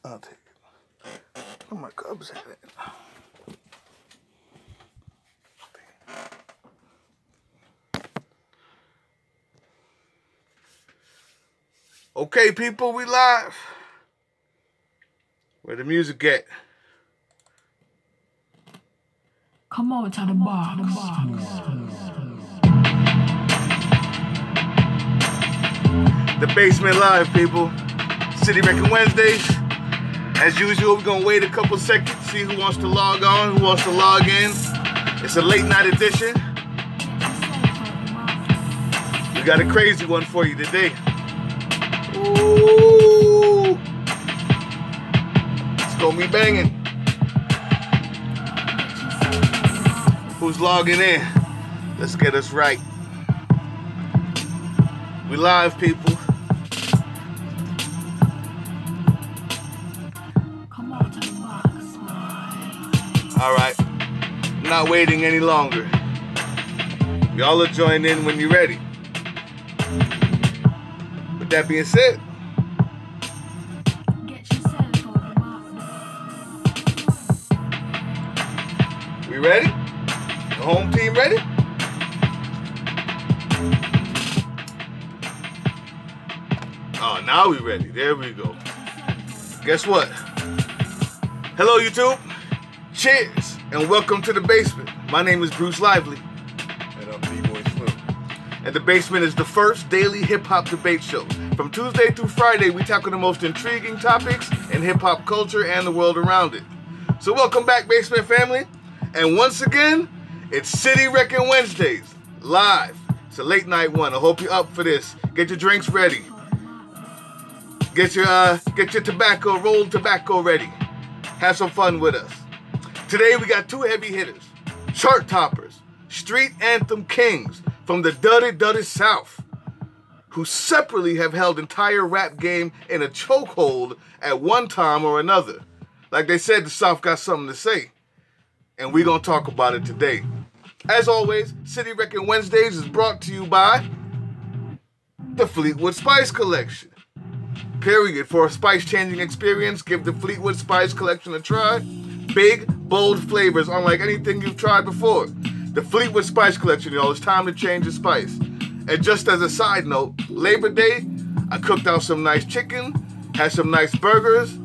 I'll take it. Where my cubs at? Okay, people, we live. Where the music at? Come out to the box. The Basement Live, people. City Wrecking Wednesdays. As usual, we're gonna wait a couple seconds, see who wants to log on, who wants to log in. It's a late night edition. We got a crazy one for you today. Ooh. It's gonna be banging. Who's logging in? Let's get us right. We live, people. Come out to the box. All right. Not waiting any longer. Y'all will join in when you're ready. With that being said, Get yourself out the box. we ready? The home team ready? Oh, now we ready. There we go. Guess what? Hello, YouTube. Cheers and welcome to The Basement. My name is Bruce Lively. And I'm B-Boy Slim. And The Basement is the first daily hip-hop debate show. From Tuesday through Friday, we tackle the most intriguing topics in hip-hop culture and the world around it. So welcome back, Basement family. And once again, it's City Wrecking Wednesdays, live. It's a late night one. I hope you're up for this. Get your drinks ready. Get your tobacco, rolled tobacco ready. Have some fun with us. Today we got two heavy hitters, chart toppers, street anthem kings from the Duddy South, who separately have held entire rap game in a chokehold at one time or another. Like they said, the South got something to say, and we're gonna talk about it today. As always, City Wrecking Wednesdays is brought to you by the Fleetwood Spice Collection. Period. For a spice-changing experience, give the Fleetwood Spice Collection a try. Big, bold flavors unlike anything you've tried before. The Fleetwood Spice Collection, y'all. It's time to change the spice. And just as a side note, Labor Day, I cooked out some nice chicken, had some nice burgers,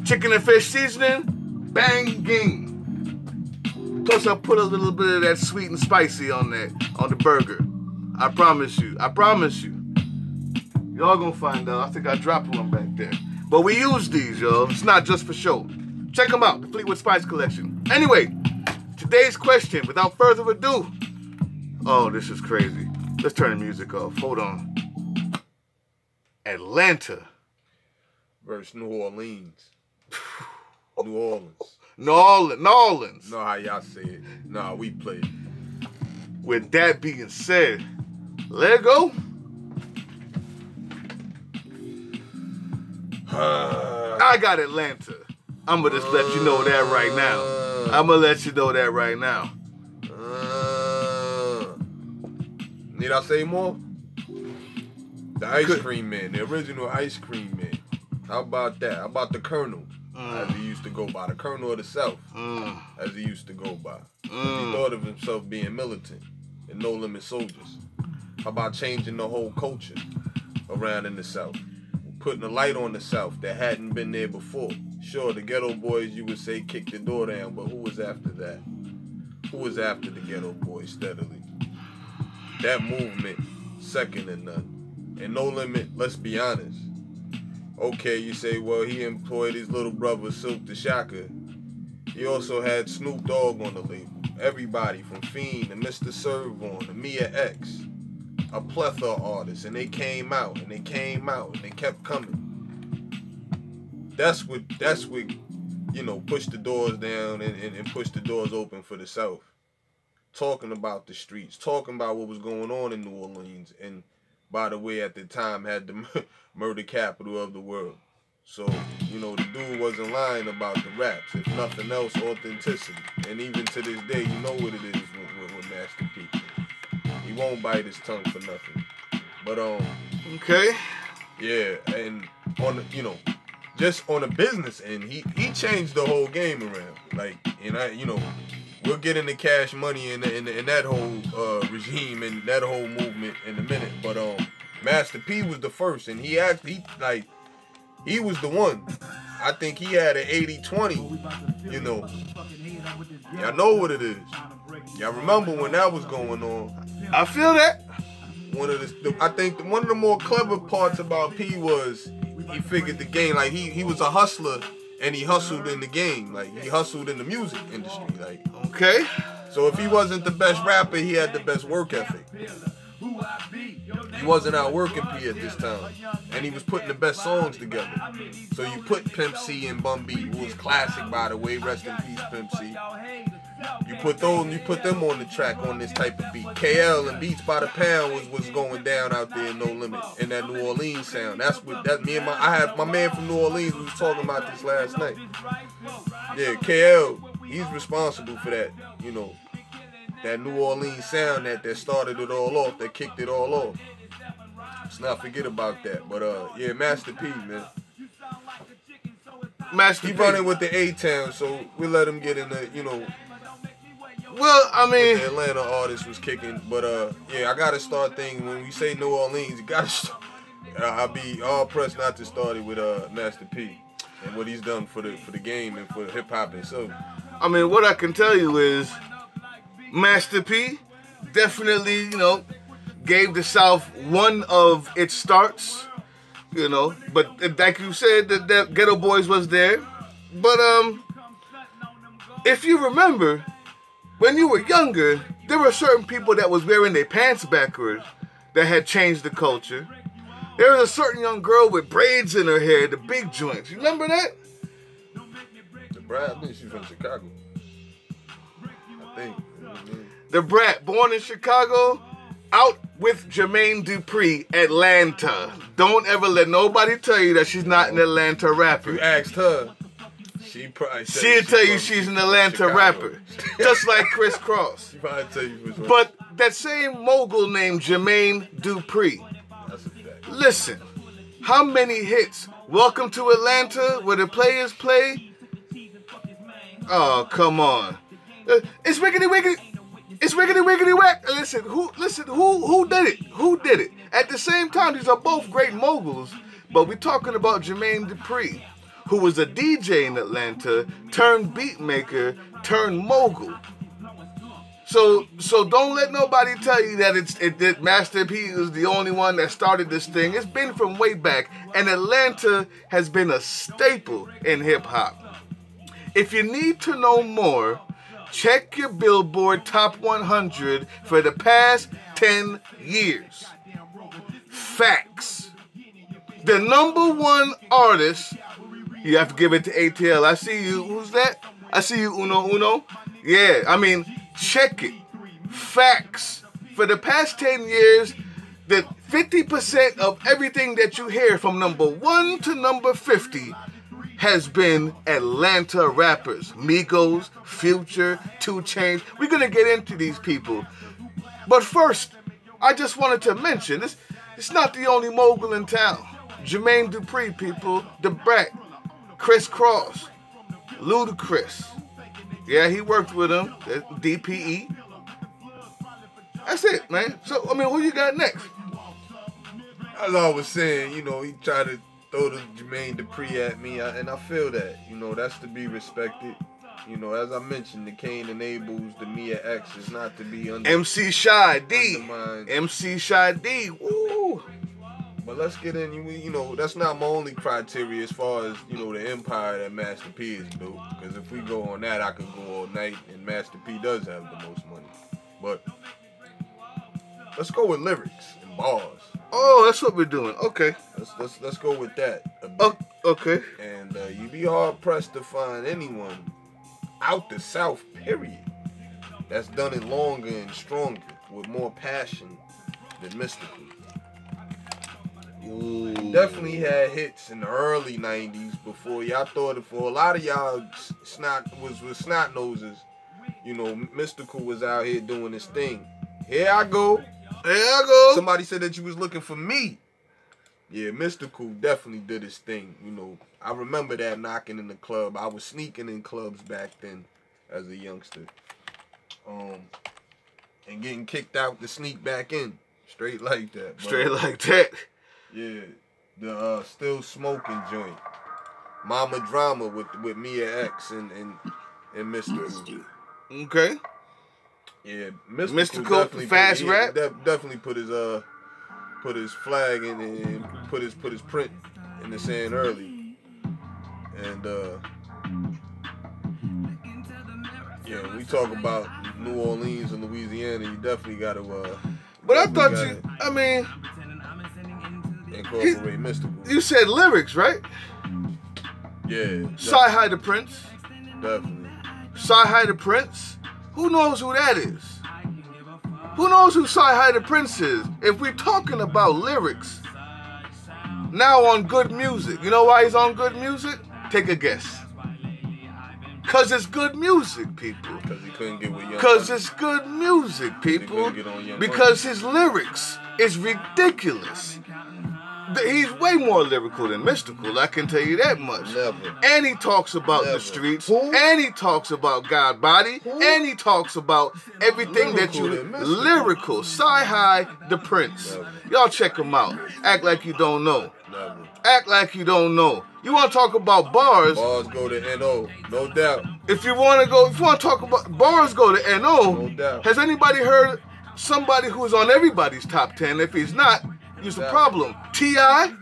chicken and fish seasoning, banging. Plus I put a little bit of that sweet and spicy on the burger. I promise you. Y'all gonna find out. I think I dropped one back there. But we use these, y'all. It's not just for show. Check them out, the Fleetwood Spice Collection. Anyway, today's question, without further ado. Oh, this is crazy. Let's turn the music off. Hold on. Atlanta Versus New Orleans. New Orleans. New Orleans. Know how y'all say it. Nah, we play. With that being said, let go. I got Atlanta. I'm going to just let you know that right now. Need I say more? The ice cream man. The original ice cream man. How about that? How about the Colonel? As he used to go by. The Colonel of the South. As he used to go by. He thought of himself being militant and no limit soldiers. How about changing the whole culture around in the South? Putting a light on the South that hadn't been there before. Sure, the Ghetto Boys, you would say, kicked the door down, but who was after that? Who was after the Ghetto Boys steadily? That movement, second to none. And No Limit, let's be honest. Okay, you say, well, he employed his little brother, Silk the Shocker. He also had Snoop Dogg on the label. Everybody from Fiend to Mr. Serv-On to Mia X. A plethora of artists, and they came out, and they came out, and they kept coming. That's what you know, pushed the doors down and pushed the doors open for the South. Talking about the streets, talking about what was going on in New Orleans, and by the way, at the time had the murder capital of the world. So, you know, the dude wasn't lying about the raps. If nothing else, authenticity. And even to this day, you know what it is with Master P. He won't bite his tongue for nothing. But Okay. Yeah, and on the, just on the business end, he changed the whole game around. Like, we'll get into Cash Money and that whole regime and that whole movement in a minute. But Master P was the first, and he was the one. I think he had an 80-20. Y'all know what it is. Y'all remember when that was going on? I feel that. I think one of the more clever parts about P was he figured the game. Like he was a hustler, and he hustled in the game. Like he hustled in the music industry. Like, okay. So if he wasn't the best rapper, he had the best work ethic. He wasn't out working P at this time, and he was putting the best songs together. So you put Pimp C and Bun B, who was classic, by the way. Rest in peace, Pimp C. You put them on the track on this type of beat. KL and Beats by the Pound was going down out there in No Limit, in that New Orleans sound. I had my man from New Orleans. We was talking about this last night. Yeah, KL, he's responsible for that. That New Orleans sound that started it all off, that kicked it all off. Let's not forget about that. But yeah, Master P, man. Master He P. running with the A-Town, so we let him get in the, Well, I mean, the Atlanta artist was kicking. But yeah, I gotta start thinking when we say New Orleans, you gotta start. I'll be all pressed not to start it with Master P and what he's done for the game and for hip hop itself. I mean, what I can tell you is Master P definitely, gave the South one of its starts, but like you said, the Ghetto Boys was there. But if you remember, when you were younger, there were certain people that was wearing their pants backwards that had changed the culture. There was a certain young girl with braids in her hair, the big joints. You remember that? The Brat, I think she's from Chicago. I think. The Brat, born in Chicago, out with Jermaine Dupri, Atlanta. Don't ever let nobody tell you that she's not an Atlanta rapper. You asked her, she'd tell you she's an Atlanta Chicago rapper. Just like Chris Cross. She probably tell you which one. But that same mogul named Jermaine Dupri. That's a fact. Listen, how many hits? Welcome to Atlanta, where the players play? Oh, come on. It's wiggity wiggity. It's wiggity wiggity whack. Listen, who did it? Who did it? At the same time, these are both great moguls, but we're talking about Jermaine Dupri, who was a DJ in Atlanta, turned beat maker, turned mogul. So don't let nobody tell you that Master P is the only one that started this thing. It's been from way back, and Atlanta has been a staple in hip hop. If you need to know more, check your Billboard Top 100 for the past 10 years. Facts. The #1 artist, you have to give it to ATL. I see you. Who's that? I see you, Uno. Yeah, I mean, check it. Facts. For the past 10 years, the 50% of everything that you hear from #1 to #50 has been Atlanta rappers. Migos, Future, 2 Chainz. We're going to get into these people. But first, I just wanted to mention, it's not the only mogul in town. Jermaine Dupri, people, The Brat, Chris Cross, Ludacris. Yeah, he worked with him, DPE. That's it, man. So, I mean, who you got next? As I was saying, he tried to throw the Jermaine Dupri at me, and I feel that, that's to be respected. As I mentioned, the Cain and Abel's, the Mia X is not to be MC Shy D. undermined. MC Shy D. Woo. But let's get in, that's not my only criteria as far as, the empire that Master P is built. Because if we go on that, I could go all night, and Master P does have the most money. But let's go with lyrics and bars. Oh, that's what we're doing. Okay. Let's go with that a bit. Okay. And you'd be hard pressed to find anyone out the South, period, that's done it longer and stronger with more passion than Mystical. Ooh. Definitely had hits in the early 90s before y'all thought it. For a lot of y'all was snot noses. Mystical was out here doing his thing. Here I go. There I go. Somebody said that you was looking for me. Yeah, Mystical definitely did his thing. You know, I remember that knocking in the club. I was sneaking in clubs back then as a youngster. And getting kicked out to sneak back in. Straight like that. But, Straight like that. yeah. The Still Smoking joint. Mama Drama with Mia X and Mystical. Okay. Yeah, Mystical, definitely fast rap. Definitely put his flag in and put his print in the sand early. And yeah, we talk about New Orleans and Louisiana. You definitely got to. But I thought I mean, incorporate Mystical. you said lyrics, right? Yeah. Sci-Hi the Prince. Definitely. Sci-Hi the Prince. Who knows who that is? Who knows who Sci-Hi the Prince is? If we're talking about lyrics, now on Good Music. You know why he's on Good Music? Take a guess. Cause it's good music, people. Because he couldn't get with Young Cause Money. it's good music, people. couldn't get on Young Because his lyrics is ridiculous. He's way more lyrical than Mystical, I can tell you that much. Never. And he talks about Never. the streets. Who? And he talks about God body. Who? And he talks about everything that Lyrical you than Mystical. lyrical. Sci-Hi the Prince. Never. Y'all check him out. Act like you don't know. Never. Act like you don't know. You want to talk about bars? Bars go to NO, no doubt. If you want to talk about bars, go to NO. No doubt. Has anybody heard somebody who's on everybody's top 10? If he's not, he's the doubt. problem. T.I.?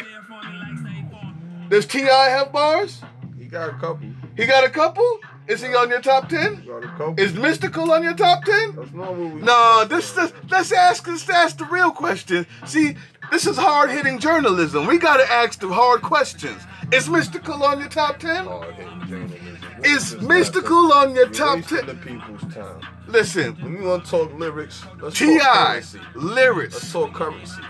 Does T.I. have bars? He got a couple. He got a couple? Is he on your top 10? He got a couple. Is Mystical on your top 10? That's not what we. No, let's ask the real question. See, this is hard-hitting journalism. We got to ask the hard questions. Is Mystical on your top 10? Hard-hitting journalism. Is Just Mystical on your top wasting 10? the people's time. Listen, When we want to talk lyrics, let's talk T.I. currency. Let's lyrics. talk currency.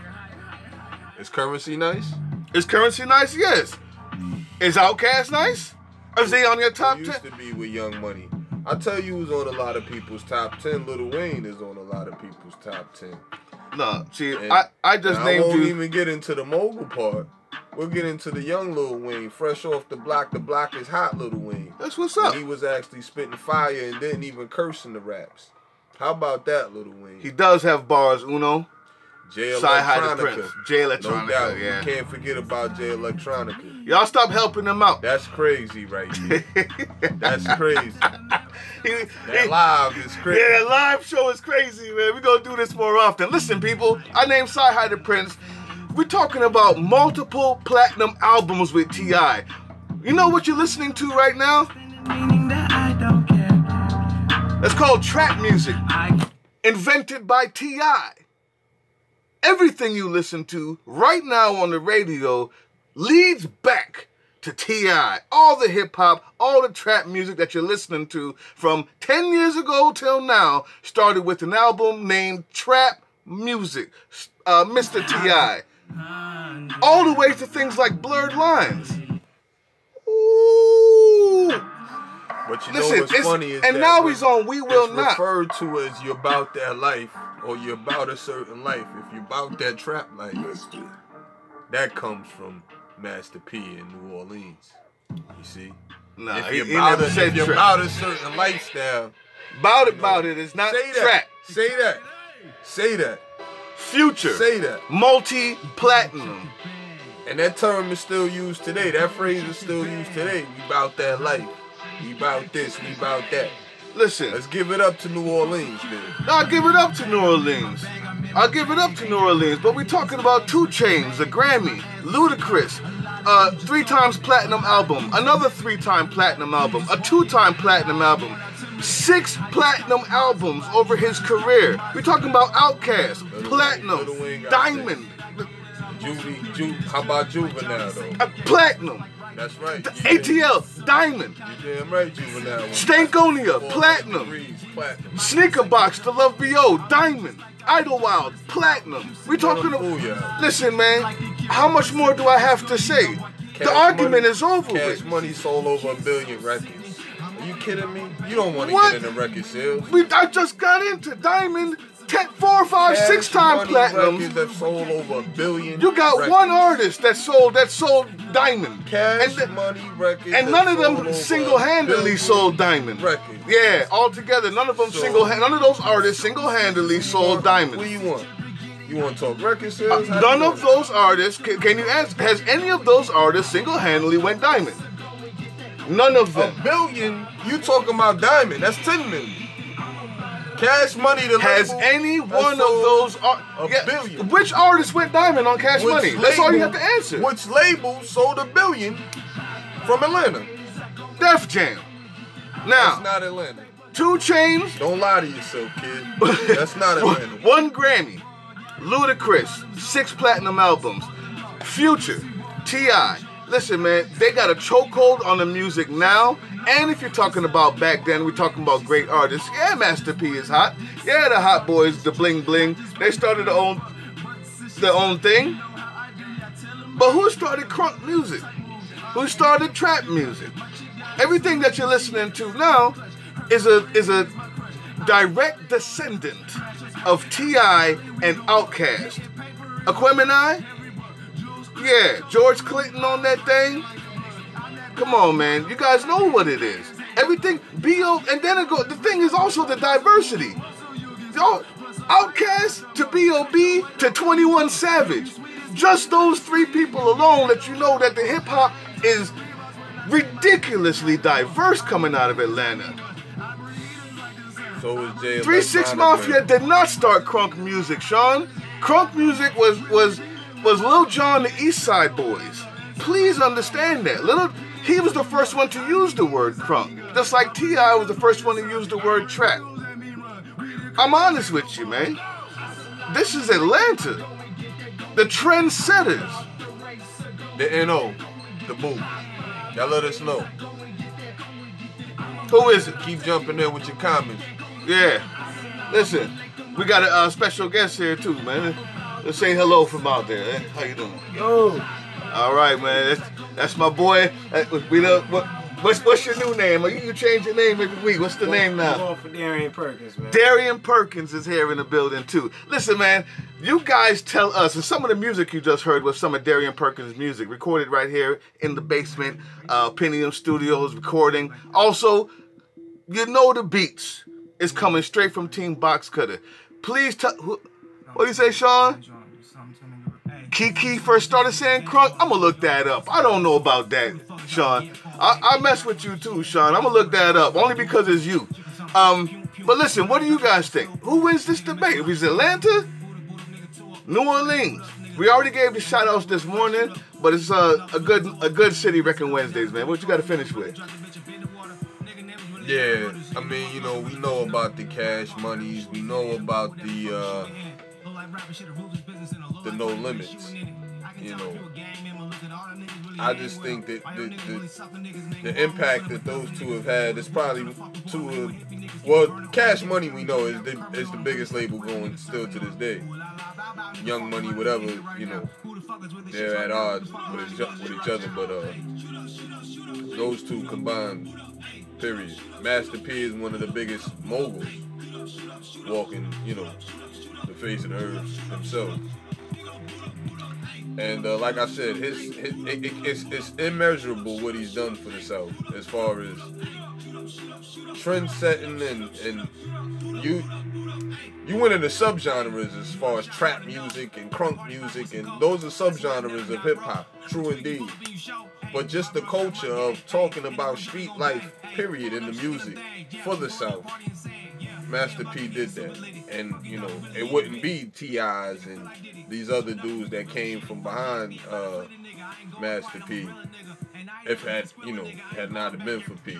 Is currency nice? Is Currency nice? Yes. Is Outkast nice? Is he on your top He 10? used to be with Young Money. I tell you who's on a lot of people's top 10. Lil Wayne is on a lot of people's top 10. No, see, And- I just and named I won't you. even get into the mogul part. We'll get into the young Lil Wayne, fresh off the block is hot Lil Wayne. That's what's When up. he was actually spitting fire and didn't even curse in the raps. How about that, Lil Wayne? He does have bars, Uno. J Sci-Hi the Electronica. Prince. J No Electronica, doubt. yeah. You can't forget about J Electronica. Y'all stop helping him out. That's crazy right there. That's crazy. He- That live is crazy. Yeah, that live show is crazy, man. We're going to do this more often. Listen, people, I named Sci-Hi the Prince. We're talking about multiple platinum albums with T.I. You know what you're listening to right now? That's called trap music, invented by T.I. Everything you listen to right now on the radio leads back to T.I. All the hip-hop, all the trap music that you're listening to from 10 years ago till now started with an album named Trap Music, Mr. T.I. All the way to things like Blurred Lines. Ooh. But you know Listen, what's funny is and that now when he's on We Will it's Not. referred to as you're about that life or you're about a certain life. If you're about that trap life, that comes from Master P in New Orleans. You see? Nah, If he you're, never about, said if you're trap. about a certain lifestyle, About it is not say that. trap. Say that. Say that. Future. Say that. Multi-platinum. And that term is still used today. That phrase is still used today. We about that life. We about this. We about that. Listen, Let's give it up to New Orleans, then. I'll give it up to New Orleans. I'll give it up to New Orleans. But we're talking about 2 Chainz, a Grammy, Ludacris, 3 times platinum album, another 3-time platinum album, a 2-time platinum album, 6 platinum albums over his career. We're talking about Outkast, Platinum, Lil Wayne got Diamond, How about Juvenile, though? Platinum, That's right. ATL, Diamond, You damn right, Juvenile. Stankonia, 400 Platinum, degrees, Platinum. Sneaker Box, The Love B.O., Diamond, Idlewild, Platinum. We talking Fool ya. Listen, man, how much more do I have to say? The argument Money- is over Cash with. Money sold over 1 billion records. Are you kidding me? You don't want to What? get into record sales. I just got into Diamond. 4, 5, 6 times Money platinum. records that sold over 1 billion. You got records. one artist that sold diamond. Cash and, Money records. and that none of sold them over single-handedly 1 billion sold diamond. records. Yeah, altogether, none of them none of those artists single-handedly sold diamond. What do you want? You want to talk record sales? How None you of want those artists, can you ask, has any of those artists single-handedly went diamond? None of it? them. 1 billion? You talking about diamond? That's 10 million. Cash Money, the Has label, any that one of sold those a billion. Which artist went diamond on Cash Which Money? That's all you have label- to answer. Which label sold 1 billion from Atlanta? Def Jam. That's Now, not Atlanta. 2 Chainz, Don't lie to yourself, kid. That's not Atlanta. 1 Grammy. Ludacris, 6 platinum albums. Future, T.I. Listen, man, they got a chokehold on the music now. And if you're talking about back then, we're talking about great artists. Yeah, Master P is hot. Yeah, the Hot Boys, the Bling Bling. They started their own thing. But who started crunk music? Who started trap music? Everything that you're listening to now is a direct descendant of T.I. and Outkast. Aquemini? Yeah, George Clinton on that thing. Come on, man. You guys know what it is. Everything, B.O., and then the thing is also the diversity. Yo, Outkast to B.O.B. to 21 Savage. Just those 3 people alone let you know that the hip-hop is ridiculously diverse coming out of Atlanta. So is Jay 3 6 Mafia did not start crunk music, Sean. Crunk music was Lil Jon, the East Side Boys. Please understand that. He was the first one to use the word crunk, just like T.I. was the first one to use the word trap. I'm honest with you, man. This is Atlanta. The trendsetters. The N.O., the boo. Y'all let us know. Who is it? Keep jumping in with your comments. Yeah. Listen, we got a special guest here too, man. Let's say hello from out there. Eh? How you doing? Yo. All right, man. That's my boy. What's your new name? You change your name every week. What's the name now? I'm going for Darian Perkins, man. Darian Perkins is here in the building too. Listen, man, you guys tell us, and some of the music you just heard was some of Darian Perkins' music, recorded right here in the basement, Pentium Studios recording. Also, you know the beats is coming straight from Team Box Cutter. Please tell, what do you say, Sean? Kiki first started saying crunk. I'm gonna look that up. I don't know about that, Sean. I mess with you too, Sean. I'm gonna look that up only because it's you. But listen, what do you guys think? Who wins this debate? Is it Atlanta, New Orleans? We already gave the shout outs this morning, but it's a good city wrecking Wednesdays, man. What you got to finish with? Yeah, I mean, you know, we know about the Cash Monies. We know about the No Limits. You know, I just think that the impact that those two have had is probably well, Cash Money we know is the biggest label going still to this day. Young Money, whatever, you know, they're at odds with each other, but those two combined, period. Master P is one of the biggest moguls walking, you know, the face of the earth himself. And like I said, it's immeasurable what he's done for the South as far as trend setting and you went into subgenres as far as trap music and crunk music, and those are subgenres of hip hop, true indeed. But just the culture of talking about street life, period, in the music for the South. Master P did that, and you know it wouldn't be T.I.'s and these other dudes that came from behind Master P if had not been for P.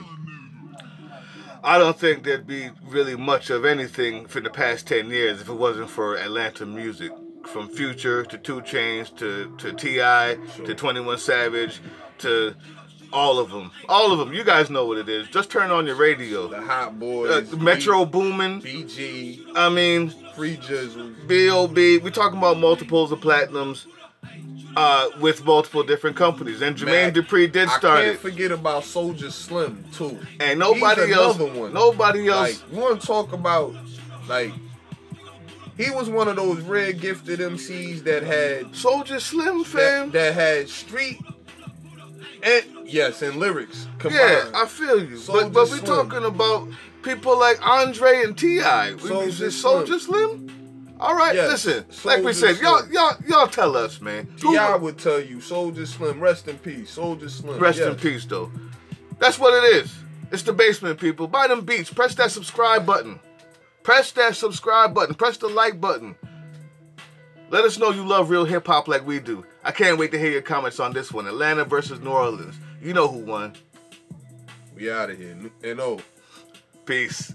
I don't think there'd be really much of anything for the past 10 years if it wasn't for Atlanta music, from Future to 2 Chainz to T.I. to 21 Savage to all of them. All of them. You guys know what it is. Just turn on your radio. The Hot Boys. Metro Boomin. BG. I mean, Free Jizzle. B.O.B. We're talking about multiples of platinums with multiple different companies. And Jermaine Dupri did start I can't forget about Soulja Slim, too. And nobody else. One. Nobody else. Like, you want to talk about, like, He was one of those rare gifted MCs that had Soldier Slim, fam. that had street and lyrics combined. Yeah, I feel you. But we Slim. talking about people like Andre and T.I. Soulja Soldier Slim? All right, Yes, listen. Like we said, Soulja y'all tell us, man. T.I. would tell you, Soldier Slim, rest in peace. Soldier Slim. Rest yes. in peace, though. That's what it is. It's the basement, people. Buy them beats. Press that subscribe button. Press that subscribe button. Press the like button. Let us know you love real hip hop like we do. I can't wait to hear your comments on this one. Atlanta versus New Orleans. You know who won. We out of here. N.O. Peace.